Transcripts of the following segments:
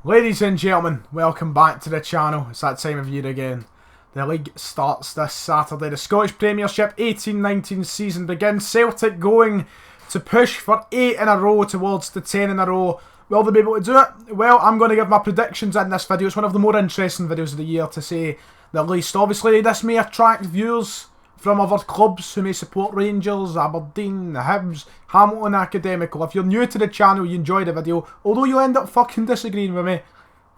Ladies and gentlemen, welcome back to the channel. It's that time of year again. The league starts this Saturday. The Scottish Premiership 18-19 season begins. Celtic going to push for 8 in a row towards the 10 in a row. Will they be able to do it? Well, I'm going to give my predictions in this video. It's one of the more interesting videos of the year, to say the least. Obviously, this may attract viewers from other clubs who may support Rangers, Aberdeen, Hibs, Hamilton Academical. If you're new to the channel, you enjoy the video, although you'll end up fucking disagreeing with me,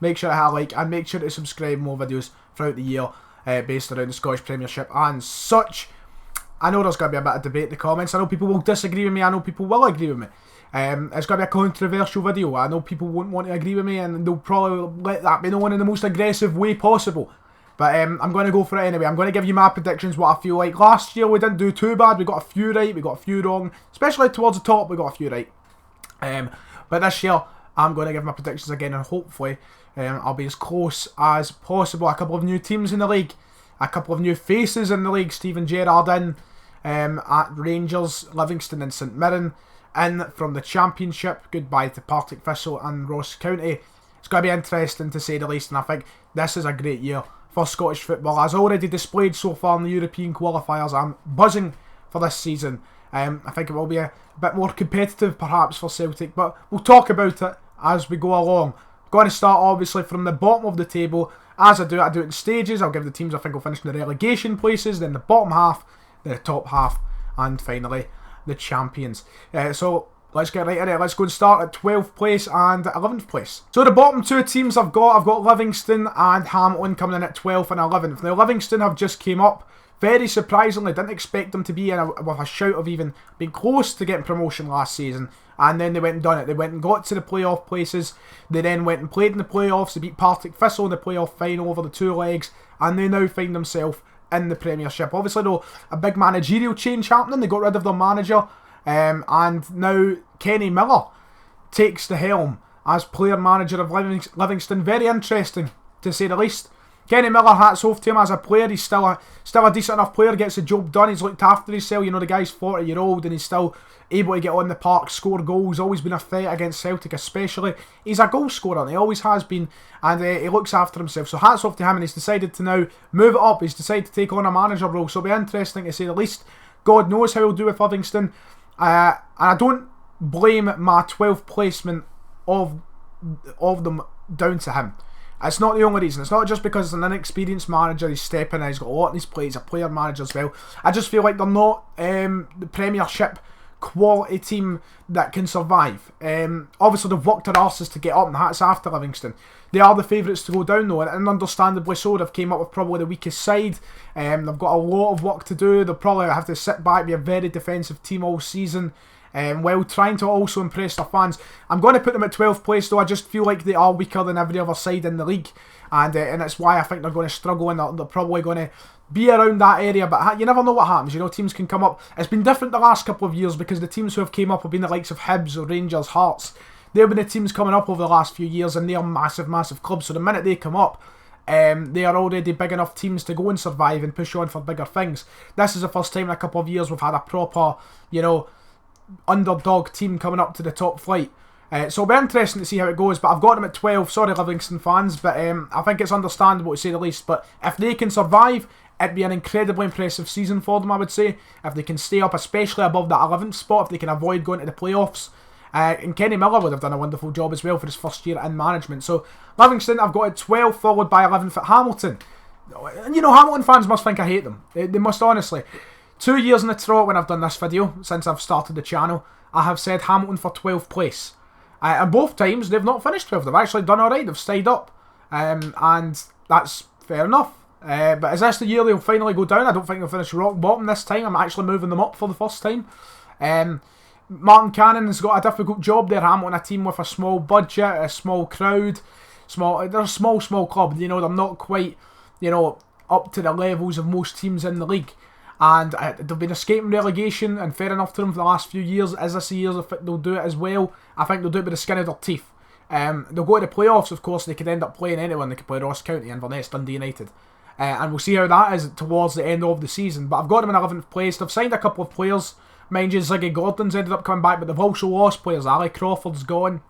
make sure to hit a like and make sure to subscribe. More videos throughout the year based around the Scottish Premiership and such. I know there's going to be a bit of debate in the comments. I know people will disagree with me. I know people will agree with me. It's going to be a controversial video. I know people won't want to agree with me, and they'll probably let that be known in the most aggressive way possible. But I'm going to go for it anyway. I'm going to give you my predictions, what I feel like. Last year we didn't do too bad. We got a few right, we got a few wrong. Especially towards the top, we got a few right. But this year, I'm going to give my predictions again, and hopefully I'll be as close as possible. A couple of new teams in the league. A couple of new faces in the league. Steven Gerrard in at Rangers, Livingston and St Mirren in from the Championship. Goodbye to Partick Thistle and Ross County. It's going to be interesting, to say the least, and I think this is a great year for Scottish football, as already displayed so far in the European qualifiers. I'm buzzing for this season. I think it will be a bit more competitive perhaps for Celtic, but we'll talk about it as we go along. Going to start obviously from the bottom of the table. As I do it in stages. I'll give the teams I think will finish in the relegation places, then the bottom half, then the top half, and finally the champions. So let's get right in it. Let's go and start at 12th place and 11th place. So the bottom two teams I've got Livingston and Hamilton coming in at 12th and 11th. Now Livingston have just came up. Very surprisingly, didn't expect them to be in with a shout of even being close to getting promotion last season. And then they went and done it. They went and got to the playoff places. They then went and played in the playoffs. They beat Partick Thistle in the playoff final over the two legs. And they now find themselves in the Premiership. Obviously though, a big managerial change happening. They got rid of their manager. And now Kenny Miller takes the helm as player manager of Livingston. Very interesting, to say the least. Kenny Miller, hats off to him as a player. He's still a decent enough player, gets the job done. He's looked after himself. You know, the guy's 40-year-old and he's still able to get on the park, score goals. Always been a threat against Celtic especially. He's a goal scorer, and he always has been, and he looks after himself. So hats off to him, and he's decided to now move it up. He's decided to take on a manager role, so it'll be interesting, to say the least. God knows how he'll do with Livingston. And I don't blame my 12th placement of them down to him. It's not the only reason. It's not just because it's an inexperienced manager. He's stepping in, he's got a lot on his plate. He's a player manager as well. I just feel like they're not the Premiership quality team that can survive. Obviously they've worked their arses to get up, and that's after Livingston. They are the favourites to go down though, and understandably so. They've came up with probably the weakest side. They've got a lot of work to do. They'll probably have to sit back, be a very defensive team all season, while trying to also impress their fans. I'm going to put them at 12th place though. I just feel like they are weaker than every other side in the league, and that's why I think they're going to struggle, and they're probably going to be around that area. But you never know what happens. You know, teams can come up. It's been different the last couple of years because the teams who have came up have been the likes of Hibs or Rangers, Hearts. They've been the teams coming up over the last few years, and they are massive clubs. So the minute they come up, they are already big enough teams to go and survive and push on for bigger things. This is the first time in a couple of years we've had a proper, you know, underdog team coming up to the top flight. So it'll be interesting to see how it goes, but I've got them at 12. Sorry Livingston fans, but I think it's understandable, to say the least. But if they can survive, it'd be an incredibly impressive season for them, I would say. If they can stay up, especially above that 11th spot, if they can avoid going to the playoffs. And Kenny Miller would have done a wonderful job as well for his first year in management. So Livingston, I've got at 12, followed by 11th at Hamilton. And you know, Hamilton fans must think I hate them. They must, honestly. 2 years in the trot when I've done this video, since I've started the channel, I have said Hamilton for 12th place. And both times they've not finished 12th. They've actually done alright. They've stayed up. And that's fair enough. But is this the year they'll finally go down? I don't think they'll finish rock bottom this time. I'm actually moving them up for the first time. Martin Cannon's got a difficult job there. Hamilton, a team with a small budget, a small crowd. They're a small club. You know, they're not quite, you know, up to the levels of most teams in the league. And they've been escaping relegation, and fair enough to them for the last few years. Is this the year they'll do it as well? I think they'll do it with the skin of their teeth. They'll go to the playoffs, of course. They could end up playing anyone. They could play Ross County, Inverness, Dundee United. And we'll see how that is towards the end of the season. But I've got them in 11th place. They've signed a couple of players. Mind you, Ziggy Gordon's ended up coming back, but they've also lost players. Ali Crawford's gone.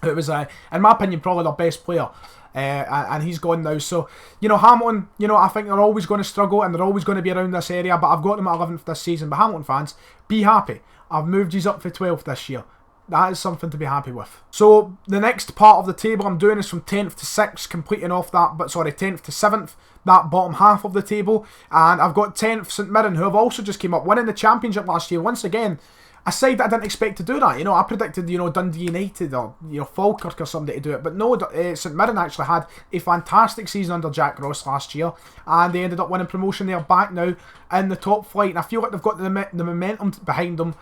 It was, in my opinion, probably their best player. And he's gone now. So, Hamilton, I think they're always going to struggle and they're always going to be around this area. But I've got them at 11th this season. But Hamilton fans, be happy. I've moved you up for 12th this year. That is something to be happy with. So, the next part of the table I'm doing is from 10th to 6th, completing off that, 10th to 7th, that bottom half of the table. And I've got 10th St Mirren, who have also just came up, winning the Championship last year. Once again, a side that I didn't expect to do that. I predicted, Dundee United or, Falkirk or somebody to do it. But no, St Mirren actually had a fantastic season under Jack Ross last year. And they ended up winning promotion. They're back now in the top flight. And I feel like they've got the momentum behind them.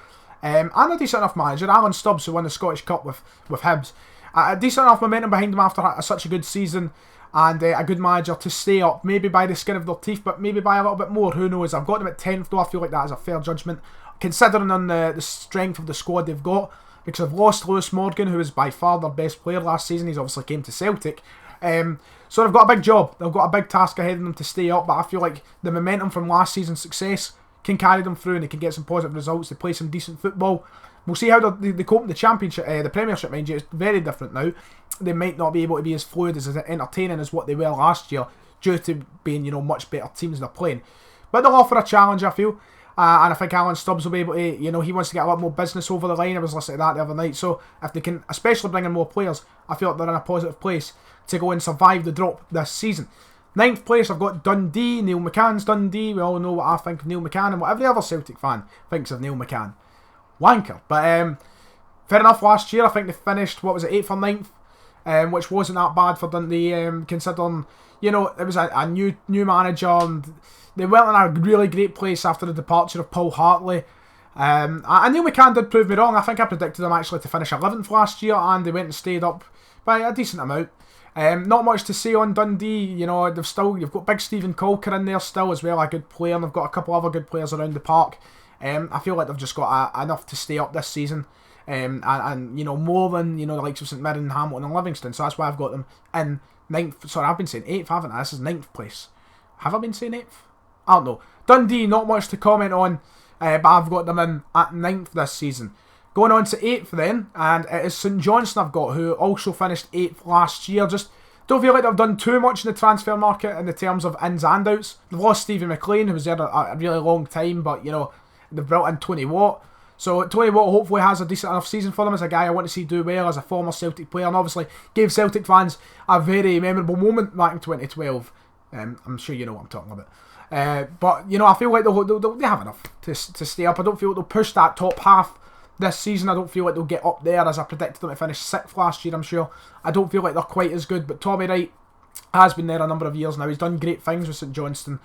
And a decent enough manager, Alan Stubbs, who won the Scottish Cup with Hibs. A decent enough momentum behind them after such a good season. And a good manager to stay up. Maybe by the skin of their teeth, but maybe by a little bit more. Who knows? I've got them at 10th though. I feel like that is a fair judgment, considering on the strength of the squad they've got, because I've lost Lewis Morgan, who was by far their best player last season. He's obviously came to Celtic. So they've got a big job. They've got a big task ahead of them to stay up, but I feel like the momentum from last season's success can carry them through and they can get some positive results. They play some decent football. We'll see how they cope in the Championship, the Premiership, mind you. It's very different now. They might not be able to be as fluid, as entertaining as what they were last year, due to being, much better teams they're playing. But they'll offer a challenge, I feel. And I think Alan Stubbs will be able to, he wants to get a lot more business over the line. I was listening to that the other night. So if they can, especially bring in more players, I feel like they're in a positive place to go and survive the drop this season. 9th place, I've got Dundee. Neil McCann's Dundee. We all know what I think of Neil McCann and what every other Celtic fan thinks of Neil McCann. Wanker. But fair enough, last year I think they finished, 8th or 9th, which wasn't that bad for Dundee, considering, it was a new manager and they weren't in a really great place after the departure of Paul Hartley. And Neil McCann did prove me wrong. I think I predicted them actually to finish 11th last year, and they went and stayed up by a decent amount. Not much to say on Dundee. You've got big Stephen Colker in there still as well, a good player, and they've got a couple other good players around the park. I feel like they've just got enough to stay up this season. And more than, the likes of St Mirren, Hamilton and Livingston. So that's why I've got them in 9th. Sorry, I've been saying 8th, haven't I? This is 9th place. Have I been saying 8th? I don't know. Dundee, not much to comment on, but I've got them in at 9th this season. Going on to 8th then, and it is St Johnstone I've got, who also finished 8th last year. Just don't feel like they've done too much in the transfer market in the terms of ins and outs. They've lost Stephen McLean, who was there a really long time, but, they've brought in Tony Watt. So Tony Watt hopefully has a decent enough season for them, as a guy I want to see do well, as a former Celtic player, and obviously gave Celtic fans a very memorable moment back in 2012. I'm sure you know what I'm talking about. But, I feel like they have enough to stay up. I don't feel like they'll push that top half this season. I don't feel like they'll get up there, as I predicted them to finish 6th last year, I'm sure. I don't feel like they're quite as good, but Tommy Wright has been there a number of years now. He's done great things with St Johnstone,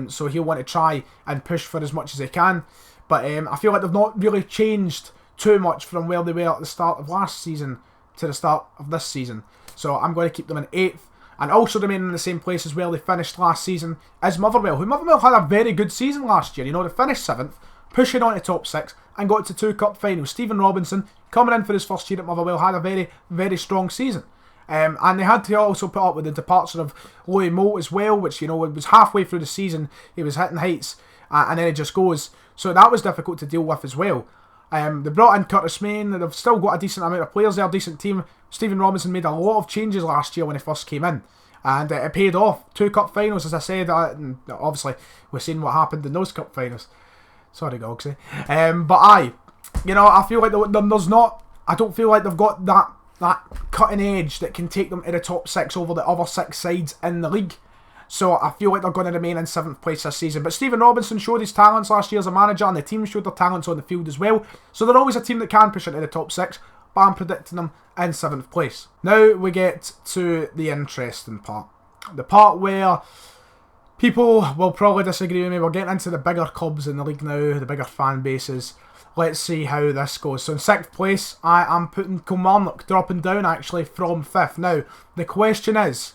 so he'll want to try and push for as much as he can. But I feel like they've not really changed too much from where they were at the start of last season to the start of this season. So I'm going to keep them in 8th. And also remaining in the same place as where they finished last season is Motherwell, who Motherwell had a very good season last year. They finished 7th, pushing on to top 6, and got to 2 cup finals. Stephen Robinson, coming in for his first year at Motherwell, had a very, very strong season. And they had to also put up with the departure of Louis Moult as well, which, was halfway through the season. He was hitting heights, and then it just goes. So that was difficult to deal with as well. They brought in Curtis Main. They've still got a decent amount of players there, a decent team. Stephen Robinson made a lot of changes last year when he first came in, and it paid off. 2 cup finals, as I said. And obviously, we're seeing what happened in those cup finals. Sorry, Gogsy. But I feel like there's not. I don't feel like they've got that cutting edge that can take them to the top 6 over the other 6 sides in the league. So I feel like they're going to remain in 7th place this season. But Stephen Robinson showed his talents last year as a manager, and the team showed their talents on the field as well. So they're always a team that can push into the top 6, but I'm predicting them in 7th place. Now we get to the interesting part. The part where people will probably disagree with me. We're getting into the bigger clubs in the league now, the bigger fan bases. Let's see how this goes. So in 6th place, I am putting Kilmarnock, dropping down actually from 5th. Now, the question is,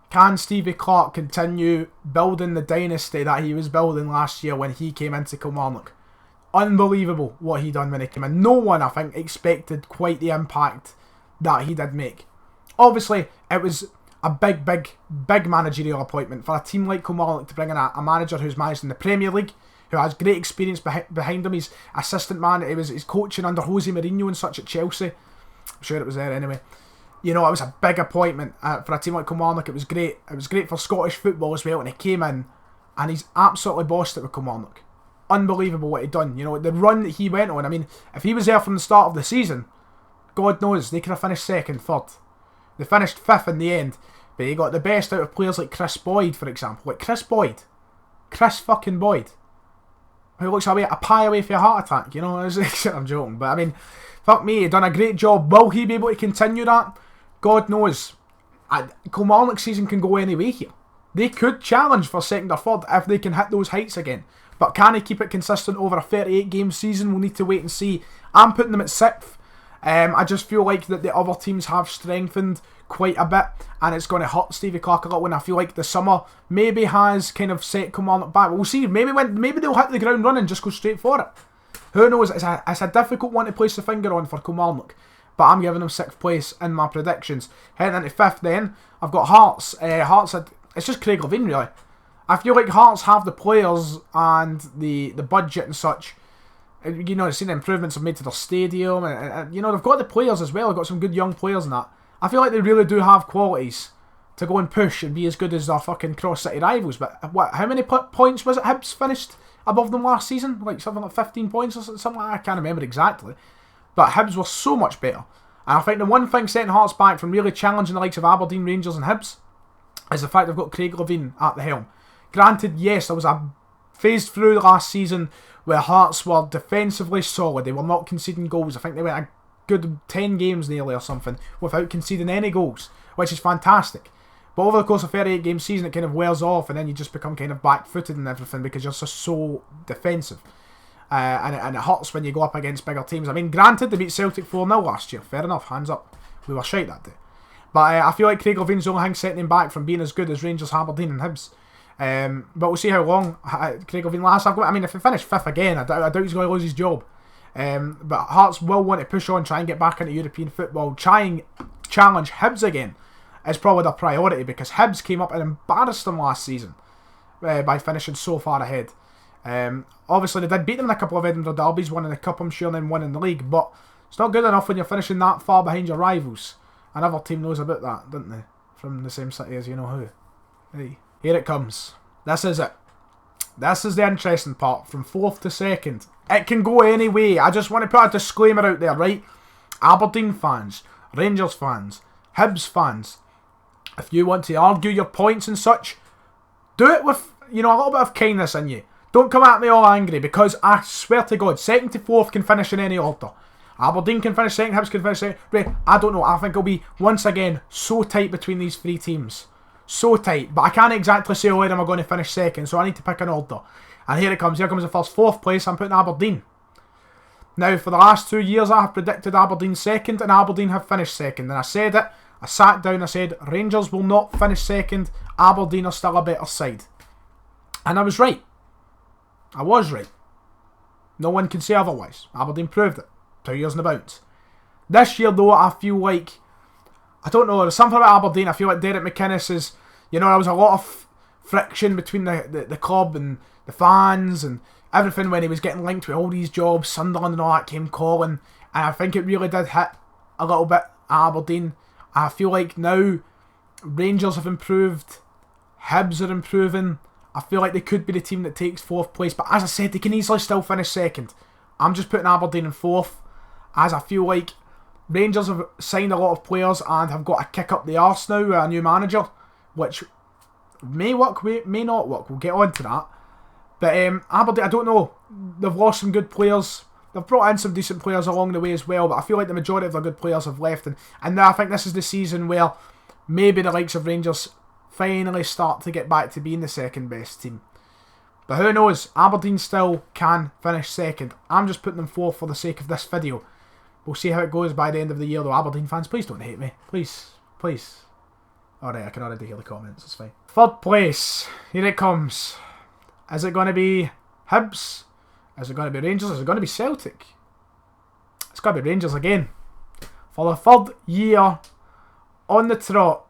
can Stevie Clarke continue building the dynasty that he was building last year when he came into Kilmarnock? Unbelievable what he done when he came in. No one, I think, expected quite the impact that he did make. Obviously, it was a big managerial appointment for a team like Kilmarnock to bring in a manager who's managed in the Premier League, who has great experience behind him. He's assistant man. He's coaching under Jose Mourinho and such at Chelsea. I'm sure it was there anyway. you know, it was a big appointment for a team like Kilmarnock. It was great. It was great for Scottish football as well, and he came in and he's absolutely bossed it with Kilmarnock. Unbelievable what he'd done. You know, the run that he went on. I mean, if he was there from the start of the season, God knows, they could have finished second, third. They finished fifth in the end, but he got the best out of players like Chris Boyd, for example. Like Chris Boyd. Chris fucking Boyd. Who looks a pie away for a heart attack, you know? I'm joking, but I mean, fuck me, he done a great job. Will he be able to continue that? God knows. Kilmarnock's season can go any way here. They could challenge for second or third if they can hit those heights again. But can he keep it consistent over a 38-game season? We'll need to wait and see. I'm putting them at 6th. I just feel like that the other teams have strengthened quite a bit, and it's going to hurt Stevie Clark a little. And I feel like the summer maybe has kind of set Kilmarnock back. We'll see. Maybe they'll hit the ground running, just go straight for it. Who knows? It's a difficult one to place the finger on for Kilmarnock, but I'm giving them 6th place in my predictions. Heading into 5th, then I've got Hearts. Hearts, it's just Craig Levein really. I feel like Hearts have the players and the budget and such. You know, seen the improvements they've made to their stadium, and you know, they've got the players as well. They've got some good young players in that. I feel like they really do have qualities to go and push and be as good as their fucking cross-city rivals. But how many points was it Hibs finished above them last season? Like something like 15 points or something like that. I can't remember exactly. But Hibs were so much better. And I think the one thing setting Hearts back from really challenging the likes of Aberdeen, Rangers and Hibs is the fact they've got Craig Levein at the helm. Granted, yes, there was a phase through the last season where Hearts were defensively solid. They were not conceding goals. I think they went a good 10 games nearly or something without conceding any goals, which is fantastic. But over the course of 38 game season, it kind of wears off, and then you just become kind of back-footed and everything because you're just so defensive. And it hurts when you go up against bigger teams. I mean, granted, they beat Celtic 4-0 last year. Fair enough, hands up. We were shite that day. But I feel like Craig Levein's the only thing setting him back from being as good as Rangers, Aberdeen and Hibs. But we'll see how long Craig Levein lasts. I mean, if he finished 5th again, I doubt he's going to lose his job. But Hearts will want to push on, try and get back into European football, try and challenge Hibs again. Is probably their priority because Hibs came up and embarrassed them last season by finishing so far ahead. Obviously, they did beat them in a couple of Edinburgh derbies, one in the cup, I'm sure, and then one in the league. But it's not good enough when you're finishing that far behind your rivals. Another team knows about that, don't they? From the same city as you know who. Hey, here it comes. This is it. This is the interesting part. From 4th to 2nd. It can go any way. I just want to put a disclaimer out there, right? Aberdeen fans, Rangers fans, Hibs fans, if you want to argue your points and such, do it with, you know, a little bit of kindness in you. Don't come at me all angry, because I swear to God, 2nd to 4th can finish in any order. Aberdeen can finish 2nd, Hibs can finish 2nd. I don't know. I think it'll be, once again, so tight between these 3 teams. So tight. But I can't exactly say where am I going to finish 2nd, so I need to pick an order. And here it comes. Here comes the first 4th place. I'm putting Aberdeen. Now, for the last 2 years, I have predicted Aberdeen 2nd, and Aberdeen have finished 2nd. And I said it. I sat down, I said, Rangers will not finish 2nd, Aberdeen are still a better side. And I was right. I was right. No one can say otherwise. Aberdeen proved it. 2 years in the bounce. This year, though, I feel like, I don't know, there's something about Aberdeen. I feel like Derek McInnes is, you know, there was a lot of friction between the club and the fans and everything when he was getting linked with all these jobs. Sunderland and all that came calling. And I think it really did hit a little bit at Aberdeen. I feel like now Rangers have improved, Hibs are improving. I feel like they could be the team that takes 4th place, but as I said, they can easily still finish 2nd. I'm just putting Aberdeen in 4th, as I feel like Rangers have signed a lot of players and have got a kick up the arse now with a new manager, which may work, may not work. We'll get on to that. But Aberdeen, I don't know. They've lost some good players. They've brought in some decent players along the way as well, but I feel like the majority of their good players have left. And now I think this is the season where maybe the likes of Rangers finally start to get back to being the 2nd best team. But who knows? Aberdeen still can finish 2nd. I'm just putting them 4th for the sake of this video. We'll see how it goes by the end of the year though. Aberdeen fans, please don't hate me. Please. Please. Alright, I can already hear the comments. It's fine. 3rd place. Here it comes. Is it going to be Hibs? Is it going to be Rangers? Is it going to be Celtic? It's going to be Rangers again. For the 3rd year on the trot,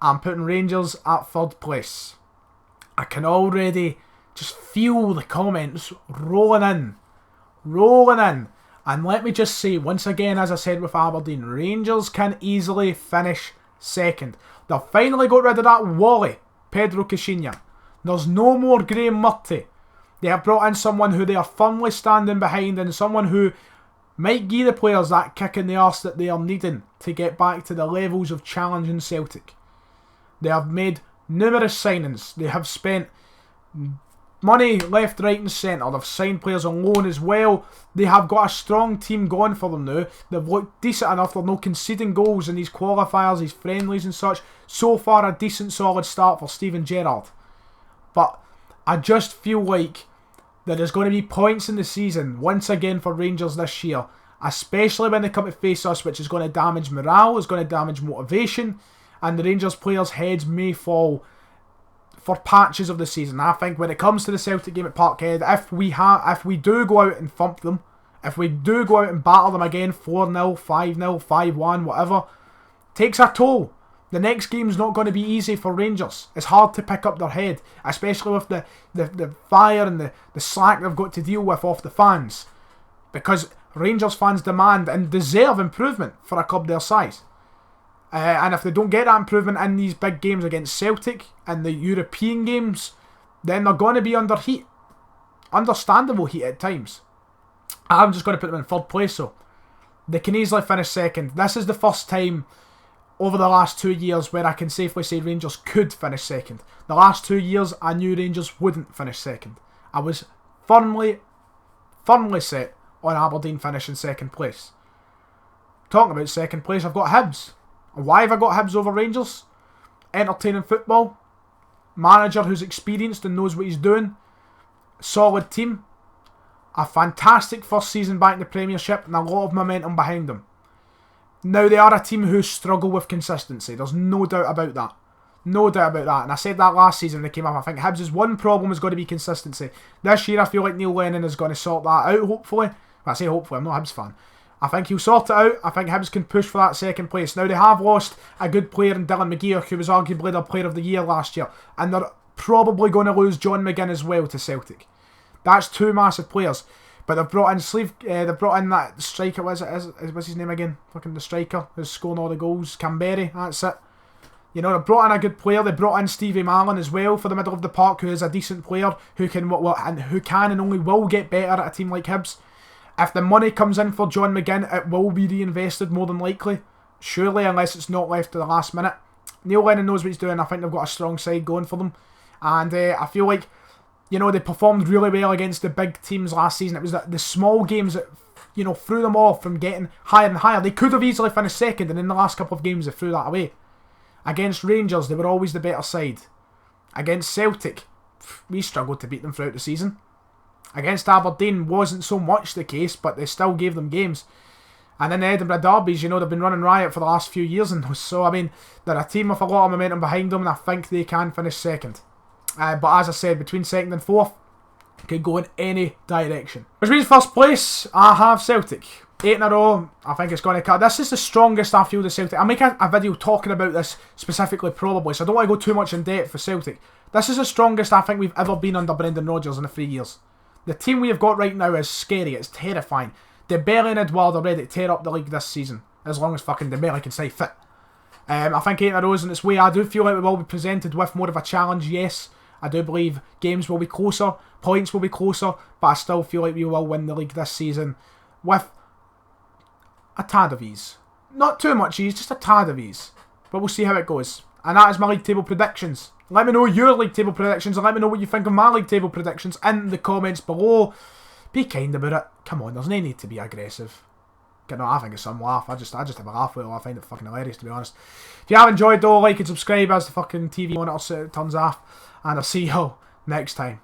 I'm putting Rangers at 3rd place. I can already just feel the comments rolling in. Rolling in. And let me just say, once again, as I said with Aberdeen, Rangers can easily finish second. They've finally got rid of that Wally, Pedro Caixinha. There's no more Graham Murty. They have brought in someone who they are firmly standing behind, and someone who might give the players that kick in the arse that they are needing to get back to the levels of challenging Celtic. They have made numerous signings. They have spent money left, right and centre. They've signed players on loan as well. They have got a strong team going for them now. They've looked decent enough. They're not conceding goals in these qualifiers, these friendlies and such. So far, a decent solid start for Steven Gerrard. But I just feel like that there's going to be points in the season once again for Rangers this year, especially when they come to face us, which is going to damage morale, is going to damage motivation, and the Rangers players' heads may fall for patches of the season. I think when it comes to the Celtic game at Parkhead, if we do go out and thump them, if we do go out and battle them again 4-0, 5-0, 5-1, whatever, takes a toll. The next game's not going to be easy for Rangers. It's hard to pick up their head, especially with the fire and the slack they've got to deal with off the fans. Because Rangers fans demand and deserve improvement for a club their size. And if they don't get that improvement in these big games against Celtic and the European games, then they're going to be under heat. Understandable heat at times. I'm just going to put them in third place, so they can easily finish second. This is the first time over the last 2 years where I can safely say Rangers could finish second. The last 2 years I knew Rangers wouldn't finish second. I was firmly set on Aberdeen finishing second place. Talking about second place, I've got Hibs. And why have I got Hibs over Rangers? Entertaining football, manager who's experienced and knows what he's doing, solid team, a fantastic first season back in the Premiership and a lot of momentum behind them. Now, they are a team who struggle with consistency. There's no doubt about that. No doubt about that. And I said that last season when they came up. I think Hibs' one problem is going to be consistency. This year, I feel like Neil Lennon is going to sort that out, hopefully. Well, I say hopefully, I'm not a Hibs fan. I think he'll sort it out. I think Hibs can push for that second place. Now, they have lost a good player in Dylan McGeer, who was arguably their player of the year last year. And they're probably going to lose John McGinn as well to Celtic. That's two massive players. But they've brought in that striker, what's his name again? Fucking the striker who's scoring all the goals. Canberry, that's it. You know, they brought in a good player. They brought in Stevie Malin as well for the middle of the park, who is a decent player, who can and only will get better at a team like Hibs. If the money comes in for John McGinn, it will be reinvested more than likely. Surely, unless it's not left to the last minute. Neil Lennon knows what he's doing. I think they've got a strong side going for them. And I feel like, you know, they performed really well against the big teams last season. It was the small games that, you know, threw them off from getting higher and higher. They could have easily finished second, and in the last couple of games they threw that away. Against Rangers, they were always the better side. Against Celtic, we struggled to beat them throughout the season. Against Aberdeen, wasn't so much the case, but they still gave them games. And in the Edinburgh derbies, you know, they've been running riot for the last few years in those. So, I mean, they're a team with a lot of momentum behind them, and I think they can finish second. But as I said, between second and fourth, could go in any direction. Which means first place, I have Celtic. 8 in a row, I think it's going to cut. This is the strongest I feel the Celtic. I'll make a video talking about this specifically probably, so I don't want to go too much in depth for Celtic. This is the strongest I think we've ever been under Brendan Rodgers in the 3 years. The team we have got right now is scary, it's terrifying. Dembele and Edouard are ready to tear up the league this season, as long as fucking Dembele can stay fit. I think 8 in a row is in its way. I do feel like we will be presented with more of a challenge, yes. I do believe games will be closer, points will be closer, but I still feel like we will win the league this season with a tad of ease. Not too much ease, just a tad of ease. But we'll see how it goes. And that is my league table predictions. Let me know your league table predictions, and let me know what you think of my league table predictions in the comments below. Be kind about it. Come on, there's no need to be aggressive. No, I think it's some laugh. I just have a laugh with it. I find it fucking hilarious, to be honest. If you have enjoyed though, like and subscribe as the fucking TV monitor turns off. And I'll see you all next time.